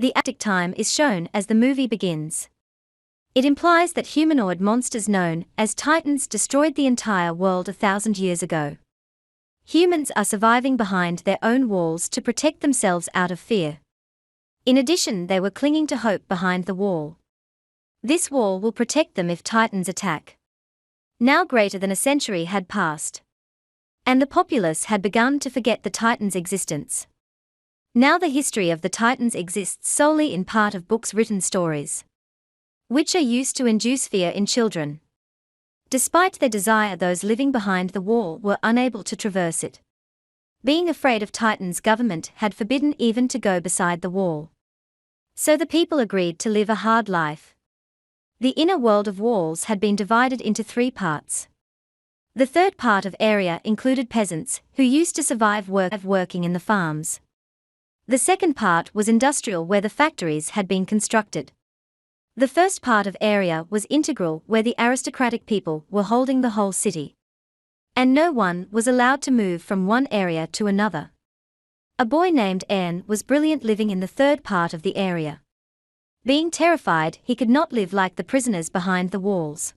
The apoplectic time is shown as the movie begins. It implies that humanoid monsters known as Titans destroyed the entire world 1,000 years ago. Humans are surviving behind their own walls to protect themselves out of fear. In addition, they were clinging to hope behind the wall. This wall will protect them if Titans attack. Now greater than a century had passed, and the populace had begun to forget the Titans' existence. Now the history of the Titans exists solely in part of books, written stories, which are used to induce fear in children. Despite their desire, those living behind the wall were unable to traverse it. Being afraid of Titans, government had forbidden even to go beside the wall. So the people agreed to live a hard life. The inner world of walls had been divided into 3 parts. The third part of area included peasants who used to survive working in the farms. The second part was industrial, where the factories had been constructed. The first part of area was integral, where the aristocratic people were holding the whole city, and no one was allowed to move from one area to another. A boy named Anne was brilliant, living in the third part of the area. Being terrified, he could not live like the prisoners behind the walls,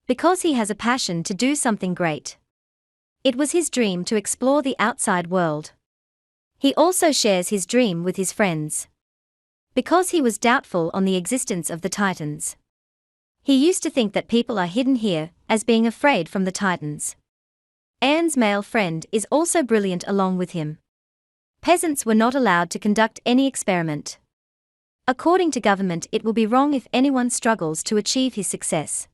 because he has a passion to do something great. It was his dream to explore the outside world. He also shares his dream with his friends, because he was doubtful on the existence of the Titans. He used to think that people are hidden here, as being afraid from the Titans. Anne's male friend is also brilliant along with him. Peasants were not allowed to conduct any experiment. According to government, it will be wrong if anyone struggles to achieve his success.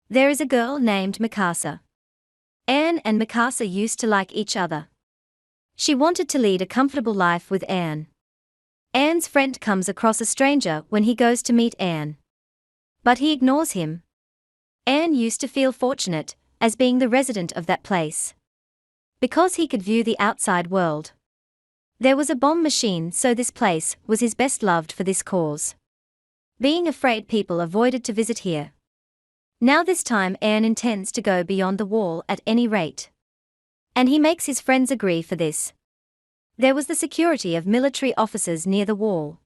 There is a girl named Mikasa. Anne and Mikasa used to like each other. She wanted to lead a comfortable life with Anne. Anne's friend comes across a stranger when he goes to meet Anne, but he ignores him. Anne used to feel fortunate, as being the resident of that place, because he could view the outside world. There was a bomb machine, so this place was his best loved for this cause. Being afraid, people avoided to visit here. Now this time Anne intends to go beyond the wall at any rate, and he makes his friends agree for this. There was the security of military officers near the wall,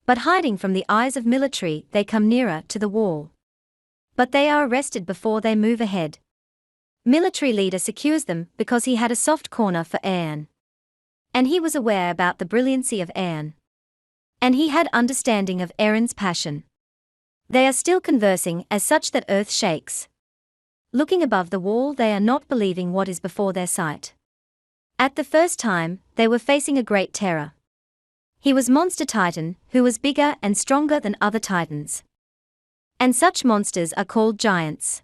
but hiding from the eyes of military, they come nearer to the wall, but they are arrested before they move ahead. Military leader secures them because he had a soft corner for Anne, and he was aware about the brilliancy of Anne, and he had understanding of Aaron's passion. They are still conversing as such that earth shakes. Looking above the wall, they are not believing what is before their sight. At the first time, they were facing a great terror. He was Monster Titan, who was bigger and stronger than other Titans. And such monsters are called giants.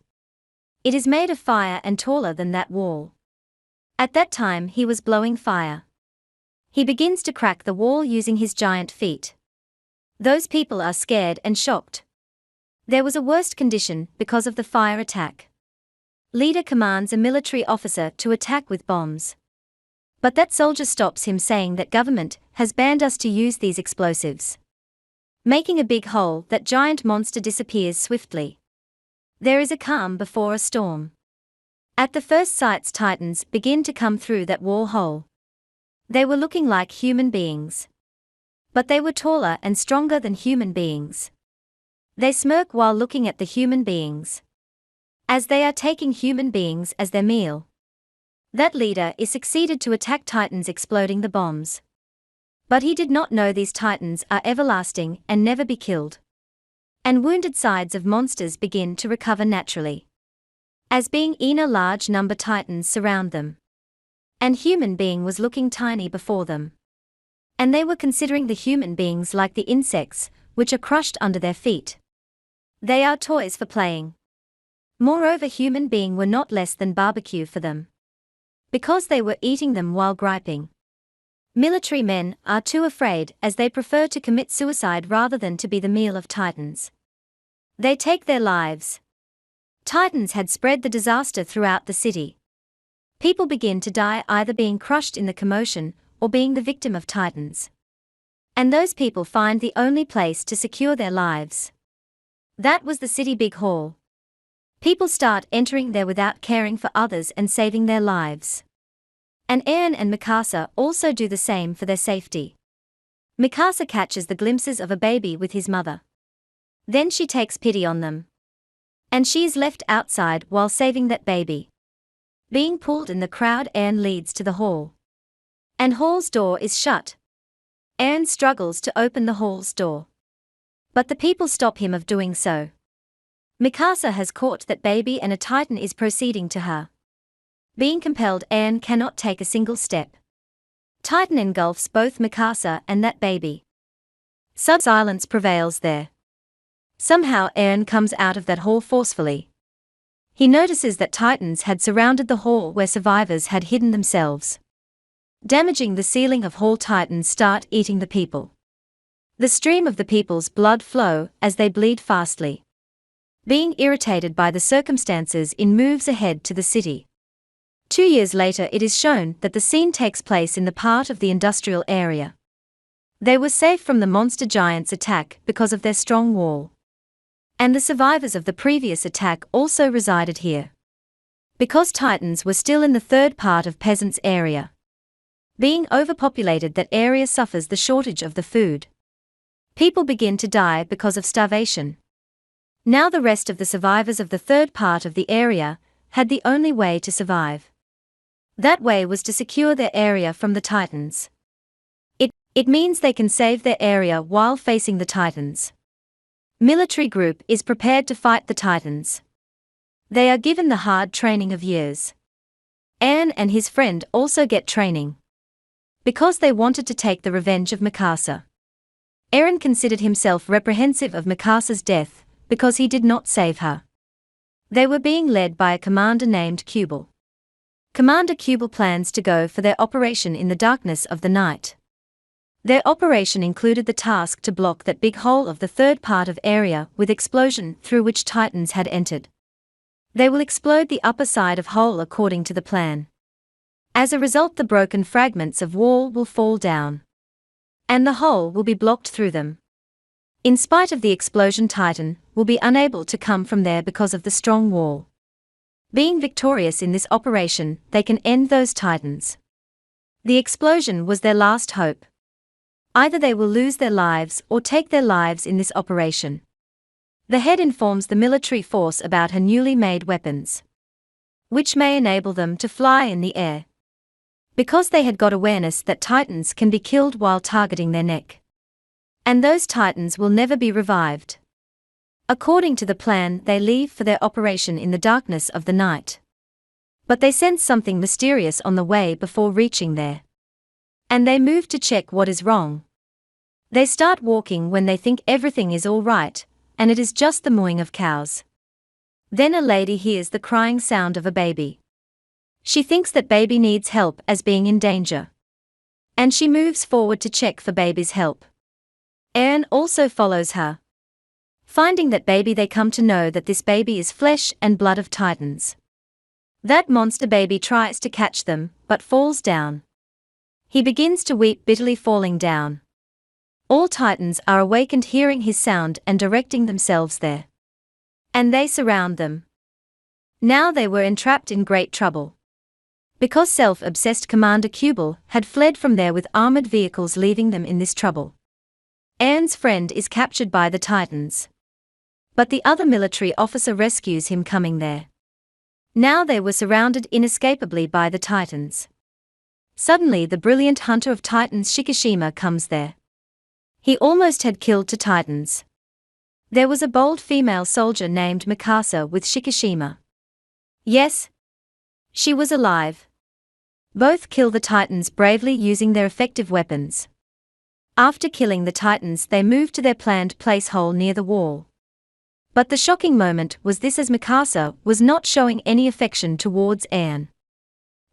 It is made of fire and taller than that wall. At that time he was blowing fire. He begins to crack the wall using his giant feet. Those people are scared and shocked. There was a worst condition because of the fire attack. Leader commands a military officer to attack with bombs. But that soldier stops him, saying that government has banned us to use these explosives. Making a big hole, that giant monster disappears swiftly. There is a calm before a storm. At the first sights, Titans begin to come through that wall hole. They were looking like human beings, but they were taller and stronger than human beings. They smirk while looking at the human beings, as they are taking human beings as their meal. That leader is succeeded to attack Titans, exploding the bombs. But he did not know these Titans are everlasting and never be killed. And wounded sides of monsters begin to recover naturally, as being in a large number Titans surround them. And human being was looking tiny before them. And they were considering the human beings like the insects, which are crushed under their feet. They are toys for playing. Moreover, human being were not less than barbecue for them, because they were eating them while griping. Military men are too afraid, as they prefer to commit suicide rather than to be the meal of Titans. They take their lives. Titans had spread the disaster throughout the city. People begin to die, either being crushed in the commotion or being the victim of Titans. And those people find the only place to secure their lives. That was the city big hall. People start entering there without caring for others and saving their lives. And Aaron and Mikasa also do the same for their safety. Mikasa catches the glimpses of a baby with his mother. Then she takes pity on them. And she is left outside while saving that baby. Being pulled in the crowd, Eren leads to the hall. And hall's door is shut. Eren struggles to open the hall's door. But the people stop him of doing so. Mikasa has caught that baby and a Titan is proceeding to her. Being compelled, Eren cannot take a single step. Titan engulfs both Mikasa and that baby. Silence prevails there. Somehow Eren comes out of that hall forcefully. He notices that Titans had surrounded the hall where survivors had hidden themselves. Damaging the ceiling of hall, Titans start eating the people. The stream of the people's blood flow as they bleed fastly. Being irritated by the circumstances, Eren moves ahead to the city. 2 years later, it is shown that the scene takes place in the part of the industrial area. They were safe from the monster giant's attack because of their strong wall. And the survivors of the previous attack also resided here. Because Titans were still in the third part of peasants' area. Being overpopulated, that area suffers the shortage of the food. People begin to die because of starvation. Now the rest of the survivors of the third part of the area had the only way to survive. That way was to secure their area from the Titans. It means they can save their area while facing the Titans. Military group is prepared to fight the Titans. They are given the hard training of years. Eren and his friend also get training. Because they wanted to take the revenge of Mikasa. Eren considered himself reprehensive of Mikasa's death because he did not save her. They were being led by a commander named Kubel. Commander Kubel plans to go for their operation in the darkness of the night. Their operation included the task to block that big hole of the third part of area with explosion through which Titans had entered. They will explode the upper side of hole according to the plan. As a result, the broken fragments of wall will fall down. And the hole will be blocked through them. In spite of the explosion, Titan will be unable to come from there because of the strong wall. Being victorious in this operation, they can end those Titans. The explosion was their last hope. Either they will lose their lives or take their lives in this operation. The head informs the military force about her newly made weapons, which may enable them to fly in the air. Because they had got awareness that Titans can be killed while targeting their neck. And those Titans will never be revived. According to the plan, they leave for their operation in the darkness of the night. But they sense something mysterious on the way before reaching there. And they move to check what is wrong. They start walking when they think everything is all right, and it is just the mooing of cows. Then a lady hears the crying sound of a baby. She thinks that baby needs help as being in danger. And she moves forward to check for baby's help. Eren also follows her. Finding that baby, they come to know that this baby is flesh and blood of Titans. That monster baby tries to catch them, but falls down. He begins to weep bitterly, falling down. All Titans are awakened hearing his sound and directing themselves there. And they surround them. Now they were entrapped in great trouble. Because self-obsessed Commander Kubel had fled from there with armored vehicles, leaving them in this trouble. Eren's friend is captured by the Titans. But the other military officer rescues him coming there. Now they were surrounded inescapably by the Titans. Suddenly the brilliant hunter of Titans Shikishima comes there. He almost had killed two Titans. There was a bold female soldier named Mikasa with Shikishima. Yes, she was alive. Both kill the Titans bravely using their effective weapons. After killing the Titans, they moved to their planned place hole near the wall. But the shocking moment was this, as Mikasa was not showing any affection towards Eren.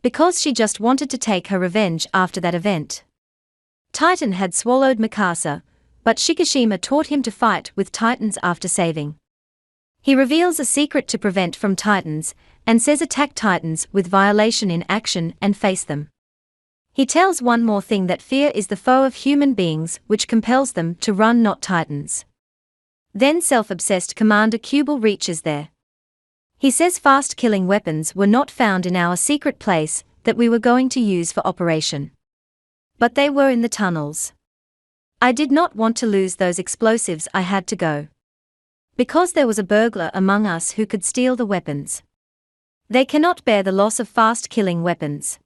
Because she just wanted to take her revenge after that event. Titan had swallowed Mikasa, but Shikishima taught him to fight with Titans after saving. He reveals a secret to prevent from Titans, and says attack Titans with violation in action and face them. He tells one more thing, that fear is the foe of human beings which compels them to run, not Titans. Then self-obsessed Commander Kubel reaches there. He says fast-killing weapons were not found in our secret place that we were going to use for operation. But they were in the tunnels. I did not want to lose those explosives. I had to go. Because there was a burglar among us who could steal the weapons. They cannot bear the loss of fast-killing weapons.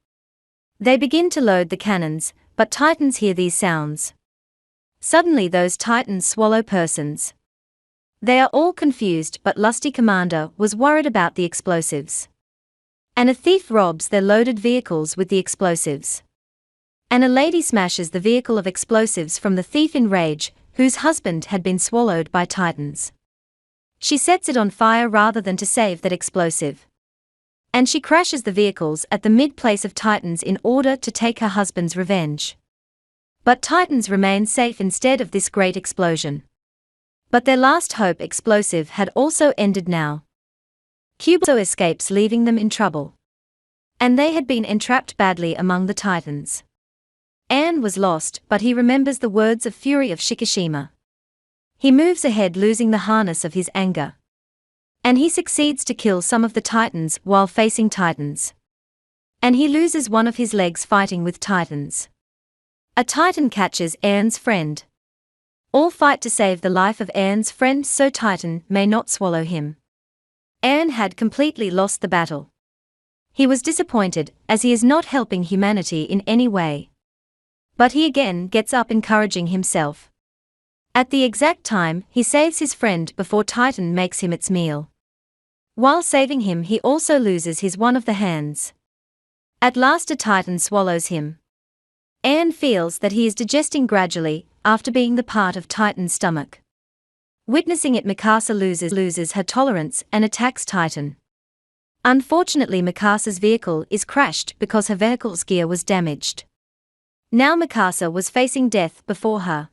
They begin to load the cannons, but Titans hear these sounds. Suddenly those Titans swallow persons. They are all confused, but lusty commander was worried about the explosives. And a thief robs their loaded vehicles with the explosives. And a lady smashes the vehicle of explosives from the thief in rage, whose husband had been swallowed by Titans. She sets it on fire rather than to save that explosive. And she crashes the vehicles at the mid-place of Titans in order to take her husband's revenge. But Titans remain safe instead of this great explosion. But their last hope explosive had also ended now. Cuba also escapes, leaving them in trouble. And they had been entrapped badly among the Titans. Anne was lost, but he remembers the words of fury of Shikishima. He moves ahead, losing the harness of his anger. And he succeeds to kill some of the Titans while facing Titans. And he loses one of his legs fighting with Titans. A Titan catches Anne's friend. All fight to save the life of Anne's friend so Titan may not swallow him. Anne had completely lost the battle. He was disappointed, as he is not helping humanity in any way. But he again gets up, encouraging himself. At the exact time, he saves his friend before Titan makes him its meal. While saving him, he also loses his one of the hands. At last a Titan swallows him. Anne feels that he is digesting gradually, after being the part of Titan's stomach. Witnessing it, Mikasa loses her tolerance and attacks Titan. Unfortunately, Mikasa's vehicle is crashed because her vehicle's gear was damaged. Now Mikasa was facing death before her.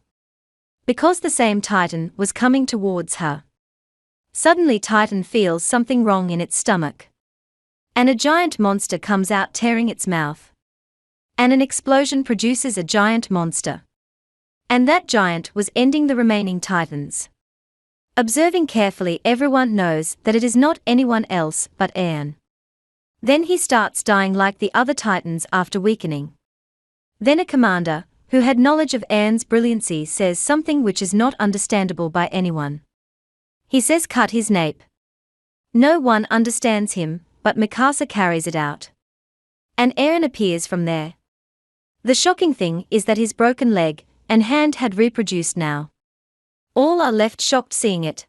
Because the same Titan was coming towards her. Suddenly Titan feels something wrong in its stomach. And a giant monster comes out, tearing its mouth. And an explosion produces a giant monster. And that giant was ending the remaining Titans. Observing carefully, everyone knows that it is not anyone else but Anne. Then he starts dying like the other Titans after weakening. Then a commander, who had knowledge of Anne's brilliancy, says something which is not understandable by anyone. He says, "Cut his nape." No one understands him, but Mikasa carries it out. And Eren appears from there. The shocking thing is that his broken leg and hand had reproduced now. All are left shocked seeing it.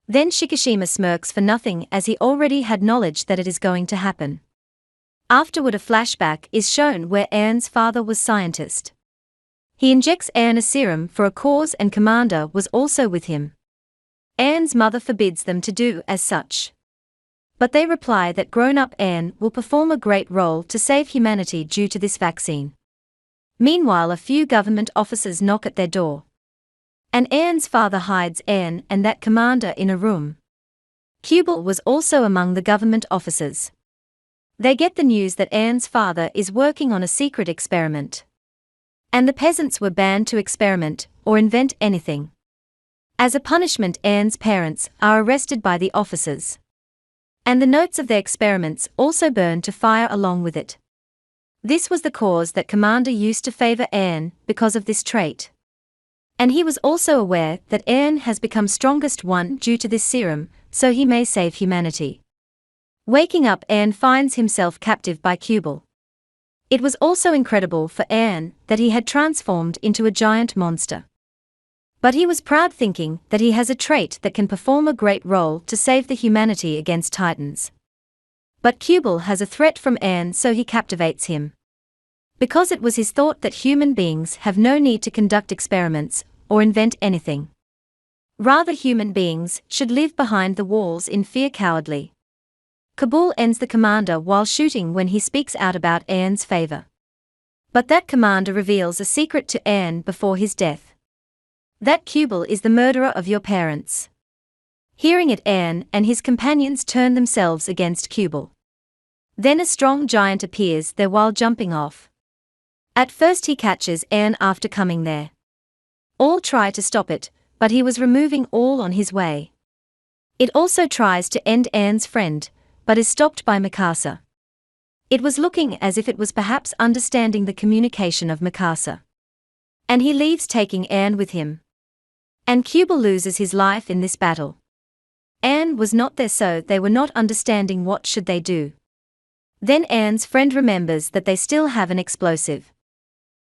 Then Shikishima smirks for nothing, as he already had knowledge that it is going to happen. Afterward, a flashback is shown where Anne's father was scientist. He injects Anne a serum for a cause, and Commander was also with him. Anne's mother forbids them to do as such. But they reply that grown-up Anne will perform a great role to save humanity due to this vaccine. Meanwhile, a few government officers knock at their door. And Anne's father hides Anne and that commander in a room. Kubel was also among the government officers. They get the news that Anne's father is working on a secret experiment. And the peasants were banned to experiment or invent anything. As a punishment, Anne's parents are arrested by the officers. And the notes of their experiments also burn to fire along with it. This was the cause that Commander used to favor Anne because of this trait. And he was also aware that Anne has become strongest one due to this serum, so he may save humanity. Waking up, Anne finds himself captive by Kubel. It was also incredible for Anne that he had transformed into a giant monster. But he was proud, thinking that he has a trait that can perform a great role to save the humanity against Titans. But Kubel has a threat from Anne, so he captivates him. Because it was his thought that human beings have no need to conduct experiments or invent anything. Rather, human beings should live behind the walls in fear, cowardly. Kabul ends the commander while shooting when he speaks out about Anne's favor. But that commander reveals a secret to Anne before his death. That Kubel is the murderer of your parents. Hearing it, Anne and his companions turn themselves against Kubel. Then a strong giant appears there while jumping off. At first he catches Anne after coming there. All try to stop it, but he was removing all on his way. It also tries to end Anne's friend, but is stopped by Mikasa. It was looking as if it was perhaps understanding the communication of Mikasa. and he leaves taking Anne with him. And Kubel loses his life in this battle. Anne was not there, so they were not understanding what should they do. Then Anne's friend remembers that they still have an explosive.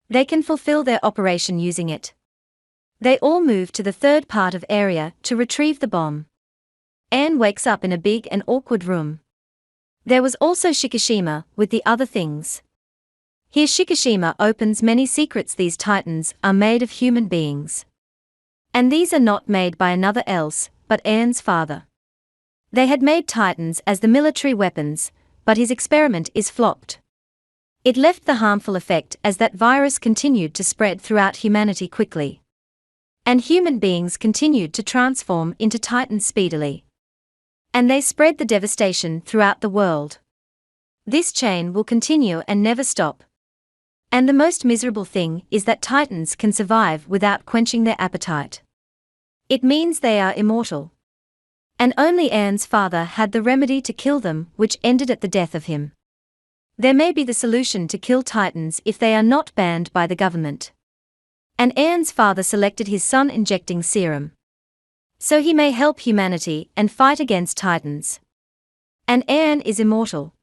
They can fulfill their operation using it. They all move to the third part of area to retrieve the bomb. Anne wakes up in a big and awkward room. There was also Shikishima with the other things. Here Shikishima opens many secrets. These Titans are made of human beings. And these are not made by another else, but Anne's father. They had made Titans as the military weapons, but his experiment is flopped. It left the harmful effect as that virus continued to spread throughout humanity quickly. And human beings continued to transform into Titans speedily. And they spread the devastation throughout the world. This chain will continue and never stop. And the most miserable thing is that Titans can survive without quenching their appetite. It means they are immortal. And only Anne's father had the remedy to kill them, which ended at the death of him. There may be the solution to kill Titans if they are not banned by the government. And Anne's father selected his son injecting serum. So he may help humanity and fight against Titans. And Anne is immortal.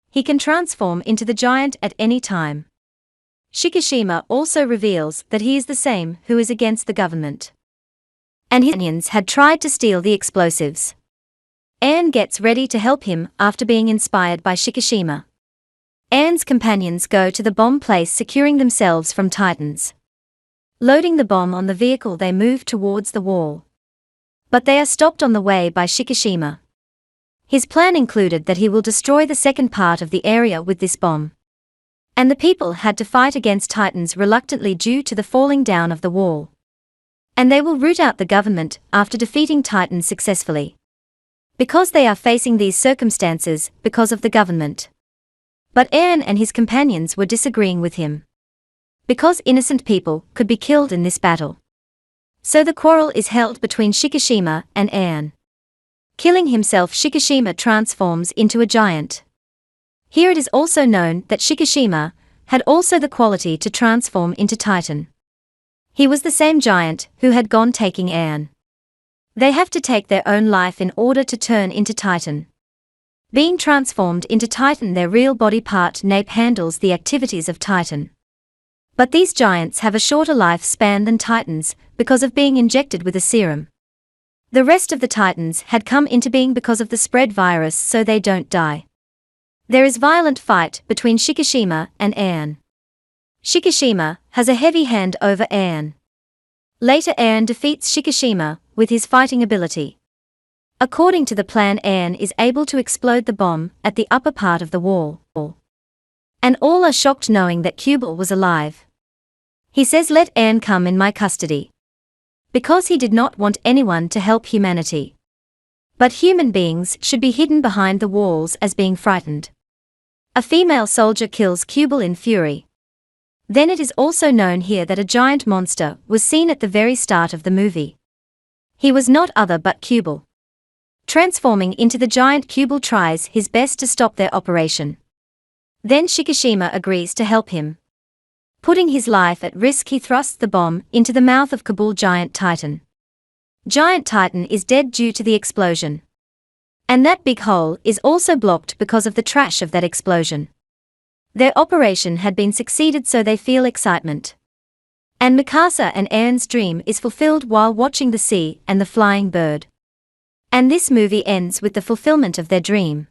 He can transform into the giant at any time. Shikishima also reveals that he is the same who is against the government. And his companions had tried to steal the explosives. Anne gets ready to help him after being inspired by Shikishima. Anne's companions go to the bomb place, securing themselves from Titans. Loading the bomb on the vehicle, they move towards the wall. But they are stopped on the way by Shikishima. His plan included that he will destroy the second part of the area with this bomb. And the people had to fight against Titans reluctantly due to the falling down of the wall. And they will root out the government after defeating Titans successfully. Because they are facing these circumstances because of the government. But Anne and his companions were disagreeing with him. Because innocent people could be killed in this battle. So the quarrel is held between Shikishima and Anne. Killing himself, Shikishima transforms into a giant. Here it is also known that Shikishima had also the quality to transform into Titan. He was the same giant who had gone taking Anne. They have to take their own life in order to turn into Titan. Being transformed into Titan, their real body part nape handles the activities of Titan. But these giants have a shorter lifespan than Titans because of being injected with a serum. The rest of the Titans had come into being because of the spread virus, so they don't die. There is violent fight between Shikishima and Anne. Shikishima has a heavy hand over Anne. Later Anne defeats Shikishima with his fighting ability. According to the plan, Anne is able to explode the bomb at the upper part of the wall. And all are shocked knowing that Kubel was alive. He says, "Let Anne come in my custody." Because he did not want anyone to help humanity. But human beings should be hidden behind the walls as being frightened. A female soldier kills Kubel in fury. Then it is also known here that a giant monster was seen at the very start of the movie. He was not other but Kubel. Transforming into the giant, Kubel tries his best to stop their operation. Then Shikishima agrees to help him. Putting his life at risk, he thrusts the bomb into the mouth of Kubel. Giant Titan. Giant Titan is dead due to the explosion. And that big hole is also blocked because of the trash of that explosion. Their operation had been succeeded, so they feel excitement. And Mikasa and Anne's dream is fulfilled while watching the sea and the flying bird. And this movie ends with the fulfillment of their dream.